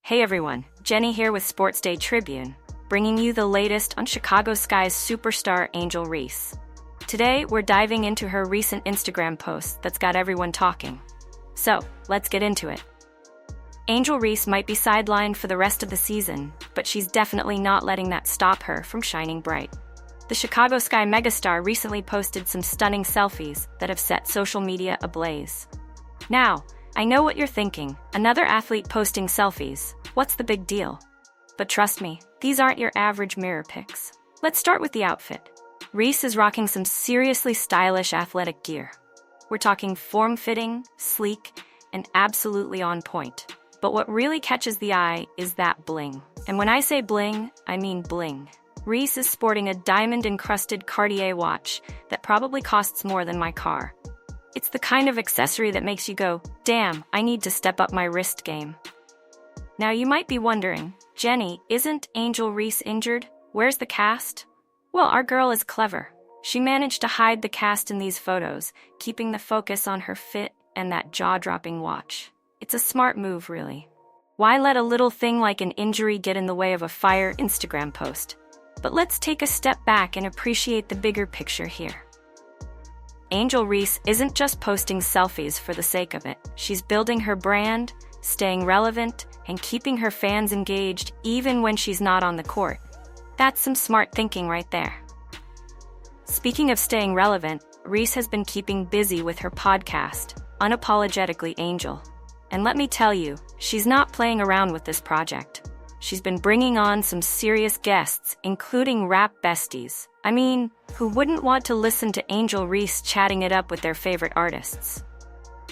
Hey everyone, Jenny here with Sports Day Tribune, bringing you the latest on Chicago Sky's superstar Angel Reese. Today, we're diving into her recent Instagram post that's got everyone talking. So, let's get into it. Angel Reese might be sidelined for the rest of the season, but she's definitely not letting that stop her from shining bright. The Chicago Sky megastar recently posted some stunning selfies that have set social media ablaze. Now, I know what you're thinking, another athlete posting selfies, what's the big deal? But trust me, these aren't your average mirror pics. Let's start with the outfit. Reese is rocking some seriously stylish athletic gear. We're talking form-fitting, sleek, and absolutely on point. But what really catches the eye is that bling. And when I say bling, I mean bling. Reese is sporting a diamond-encrusted Cartier watch that probably costs more than my car. It's the kind of accessory that makes you go, damn, I need to step up my wrist game. Now you might be wondering, Jenny, isn't Angel Reese injured? Where's the cast? Well, our girl is clever. She managed to hide the cast in these photos, keeping the focus on her fit and that jaw-dropping watch. It's a smart move, really. Why let a little thing like an injury get in the way of a fire Instagram post? But let's take a step back and appreciate the bigger picture here. Angel Reese isn't just posting selfies for the sake of it. She's building her brand, staying relevant, and keeping her fans engaged even when she's not on the court. That's some smart thinking right there. Speaking of staying relevant, Reese has been keeping busy with her podcast, Unapologetically Angel. And let me tell you, she's not playing around with this project. She's been bringing on some serious guests, including rap besties. I mean, who wouldn't want to listen to Angel Reese chatting it up with their favorite artists?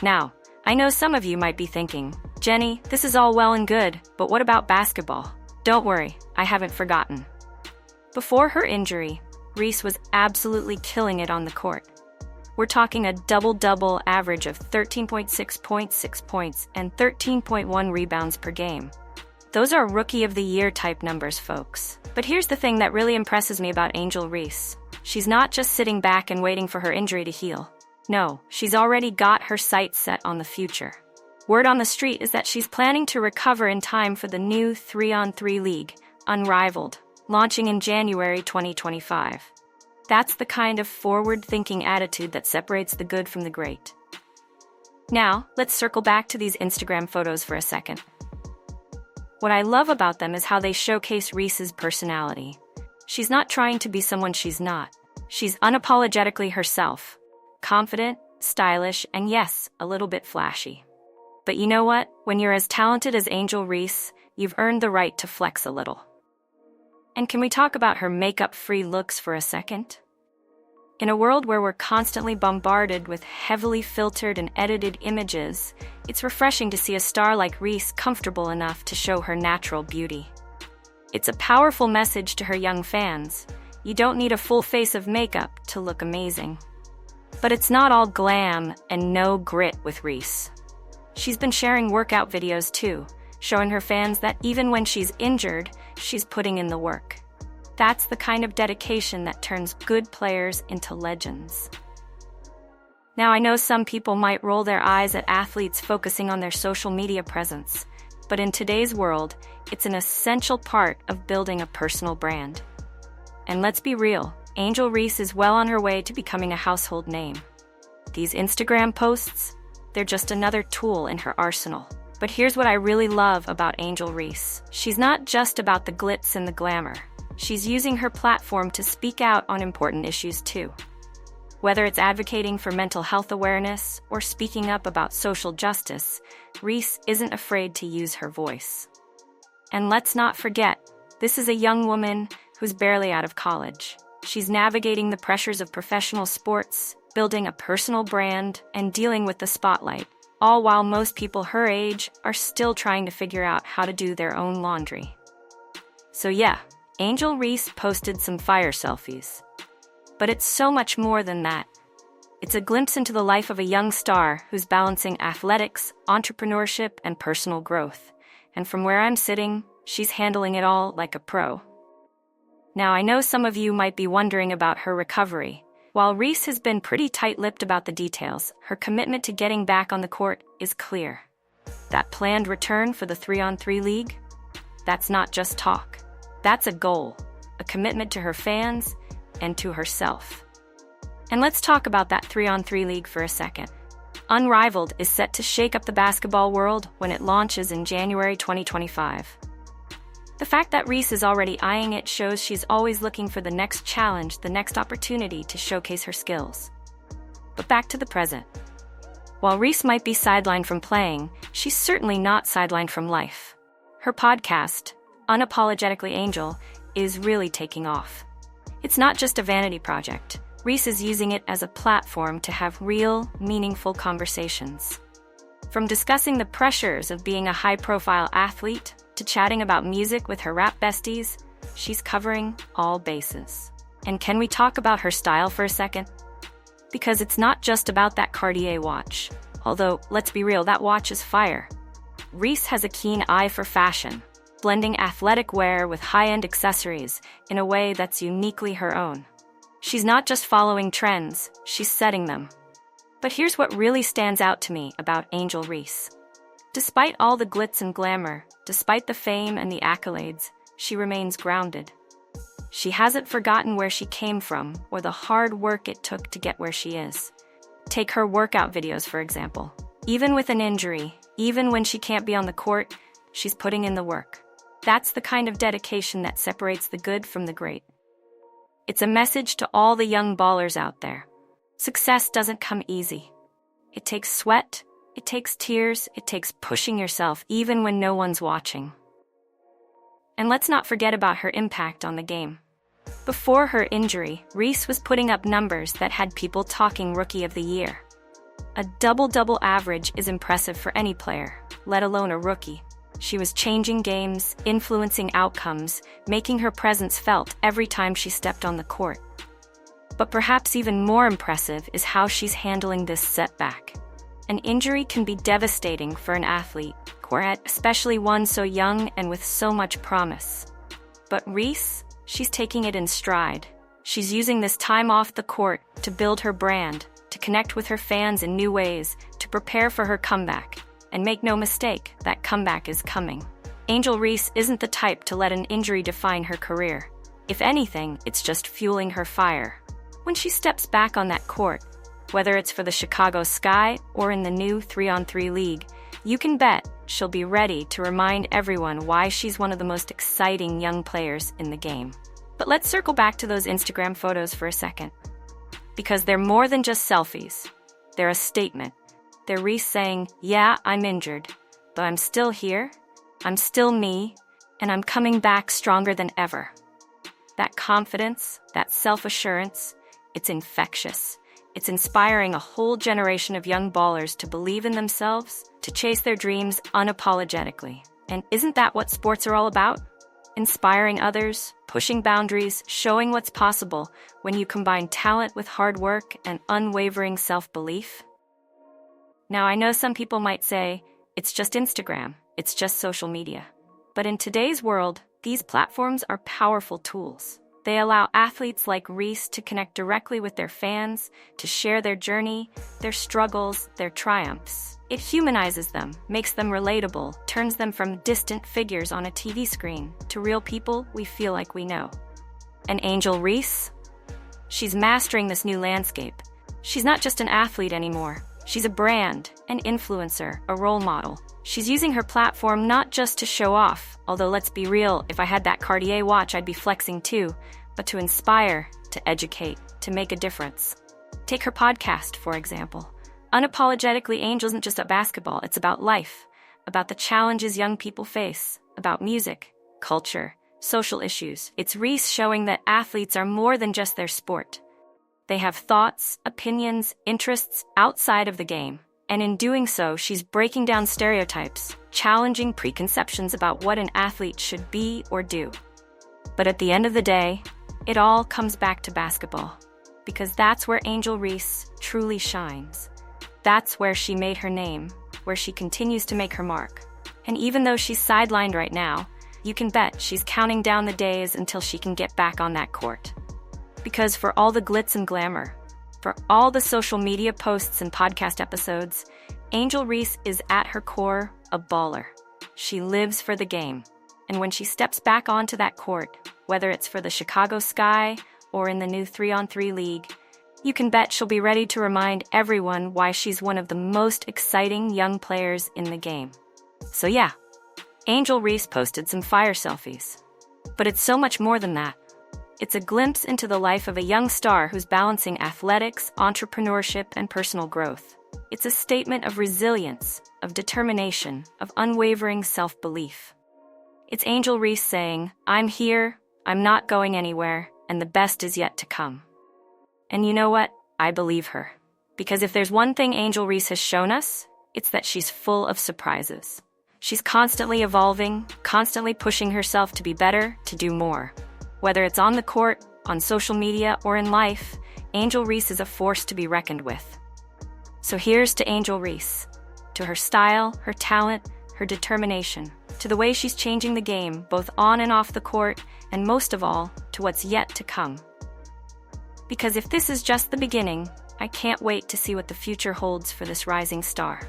Now, I know some of you might be thinking, Jenny, this is all well and good, but what about basketball? Don't worry, I haven't forgotten. Before her injury, Reese was absolutely killing it on the court. We're talking a double-double average of 13.6 points, 6 points, and 13.1 rebounds per game. Those are Rookie of the Year type numbers, folks. But here's the thing that really impresses me about Angel Reese. She's not just sitting back and waiting for her injury to heal. No, she's already got her sights set on the future. Word on the street is that she's planning to recover in time for the new 3-on-3 league, Unrivaled, launching in January 2025. That's the kind of forward-thinking attitude that separates the good from the great. Now, let's circle back to these Instagram photos for a second. What I love about them is how they showcase Reese's personality. She's not trying to be someone she's not. She's unapologetically herself. Confident, stylish, and yes, a little bit flashy. But you know what? When you're as talented as Angel Reese, you've earned the right to flex a little. And can we talk about her makeup-free looks for a second? In a world where we're constantly bombarded with heavily filtered and edited images, it's refreshing to see a star like Reese comfortable enough to show her natural beauty. It's a powerful message to her young fans. You don't need a full face of makeup to look amazing. But it's not all glam and no grit with Reese. She's been sharing workout videos too, showing her fans that even when she's injured, she's putting in the work. That's the kind of dedication that turns good players into legends. Now, I know some people might roll their eyes at athletes focusing on their social media presence, but in today's world, it's an essential part of building a personal brand. And let's be real, Angel Reese is well on her way to becoming a household name. These Instagram posts, they're just another tool in her arsenal. But here's what I really love about Angel Reese. She's not just about the glitz and the glamour. She's using her platform to speak out on important issues too. Whether it's advocating for mental health awareness or speaking up about social justice, Reese isn't afraid to use her voice. And let's not forget, this is a young woman who's barely out of college. She's navigating the pressures of professional sports, building a personal brand, and dealing with the spotlight, all while most people her age are still trying to figure out how to do their own laundry. So yeah, Angel Reese posted some fire selfies. But it's so much more than that. It's a glimpse into the life of a young star who's balancing athletics, entrepreneurship, and personal growth. And from where I'm sitting, she's handling it all like a pro. Now, I know some of you might be wondering about her recovery. While Reese has been pretty tight-lipped about the details, her commitment to getting back on the court is clear. That planned return for the 3-on-3 league? that's not just talk. That's a goal, a commitment to her fans and to herself. And let's talk about that 3-on-3 league for a second. Unrivaled is set to shake up the basketball world when it launches in January 2025. The fact that Reese is already eyeing it shows she's always looking for the next challenge, the next opportunity to showcase her skills. But back to the present. While Reese might be sidelined from playing, she's certainly not sidelined from life. Her podcast, Unapologetically Angel, is really taking off. It's not just a vanity project. Reese is using it as a platform to have real, meaningful conversations. From discussing the pressures of being a high-profile athlete to chatting about music with her rap besties, she's covering all bases. And can we talk about her style for a second? Because it's not just about that Cartier watch. Although, let's be real, that watch is fire. Reese has a keen eye for fashion, blending athletic wear with high-end accessories in a way that's uniquely her own. She's not just following trends, she's setting them. But here's what really stands out to me about Angel Reese. Despite all the glitz and glamour, despite the fame and the accolades, she remains grounded. She hasn't forgotten where she came from or the hard work it took to get where she is. Take her workout videos, for example. Even with an injury, even when she can't be on the court, she's putting in the work. That's the kind of dedication that separates the good from the great. It's a message to all the young ballers out there. Success doesn't come easy. It takes sweat, it takes tears, it takes pushing yourself even when no one's watching. And let's not forget about her impact on the game. Before her injury, Reese was putting up numbers that had people talking Rookie of the Year. A double-double average is impressive for any player, let alone a rookie. She was changing games, influencing outcomes, making her presence felt every time she stepped on the court. But perhaps even more impressive is how she's handling this setback. An injury can be devastating for an athlete, especially one so young and with so much promise. But Reese, she's taking it in stride. She's using this time off the court to build her brand, to connect with her fans in new ways, to prepare for her comeback. And make no mistake, that comeback is coming. Angel Reese isn't the type to let an injury define her career. If anything, it's just fueling her fire. When she steps back on that court, whether it's for the Chicago Sky or in the new 3-on-3 league, you can bet she'll be ready to remind everyone why she's one of the most exciting young players in the game. But let's circle back to those Instagram photos for a second. Because they're more than just selfies. They're a statement. They're Reese saying, yeah, I'm injured, but I'm still here, I'm still me, and I'm coming back stronger than ever. That confidence, that self-assurance, it's infectious. It's inspiring a whole generation of young ballers to believe in themselves, to chase their dreams unapologetically. And isn't that what sports are all about? Inspiring others, pushing boundaries, showing what's possible when you combine talent with hard work and unwavering self-belief. Now, I know some people might say, it's just Instagram, it's just social media. But in today's world, these platforms are powerful tools. They allow athletes like Reese to connect directly with their fans, to share their journey, their struggles, their triumphs. It humanizes them, makes them relatable, turns them from distant figures on a TV screen to real people we feel like we know. And Angel Reese? She's mastering this new landscape. She's not just an athlete anymore. She's a brand, an influencer, a role model. She's using her platform not just to show off, although let's be real, if I had that Cartier watch, I'd be flexing too, but to inspire, to educate, to make a difference. Take her podcast, for example. Unapologetically Angel isn't just about basketball, it's about life, about the challenges young people face, about music, culture, social issues. It's Reese showing that athletes are more than just their sport. They have thoughts, opinions, interests outside of the game. And in doing so, she's breaking down stereotypes, challenging preconceptions about what an athlete should be or do. But at the end of the day, it all comes back to basketball. Because that's where Angel Reese truly shines. That's where she made her name, where she continues to make her mark. And even though she's sidelined right now, you can bet she's counting down the days until she can get back on that court. Because for all the glitz and glamour, for all the social media posts and podcast episodes, Angel Reese is at her core a baller. She lives for the game. And when she steps back onto that court, whether it's for the Chicago Sky or in the new 3-on-3 league, you can bet she'll be ready to remind everyone why she's one of the most exciting young players in the game. So yeah, Angel Reese posted some fire selfies. But it's so much more than that. It's a glimpse into the life of a young star who's balancing athletics, entrepreneurship, and personal growth. It's a statement of resilience, of determination, of unwavering self-belief. It's Angel Reese saying, "I'm here, I'm not going anywhere, and the best is yet to come." And you know what? I believe her. Because if there's one thing Angel Reese has shown us, it's that she's full of surprises. She's constantly evolving, constantly pushing herself to be better, to do more. Whether it's on the court, on social media, or in life, Angel Reese is a force to be reckoned with. So here's to Angel Reese, to her style, her talent, her determination, to the way she's changing the game, both on and off the court, and most of all, to what's yet to come. Because if this is just the beginning, I can't wait to see what the future holds for this rising star.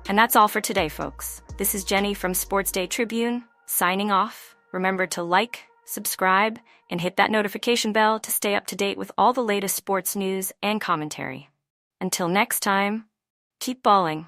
And that's all for today, folks. This is Jenny from Sports Day Tribune, signing off. Remember to like, subscribe, and hit that notification bell to stay up to date with all the latest sports news and commentary. Until next time, keep balling.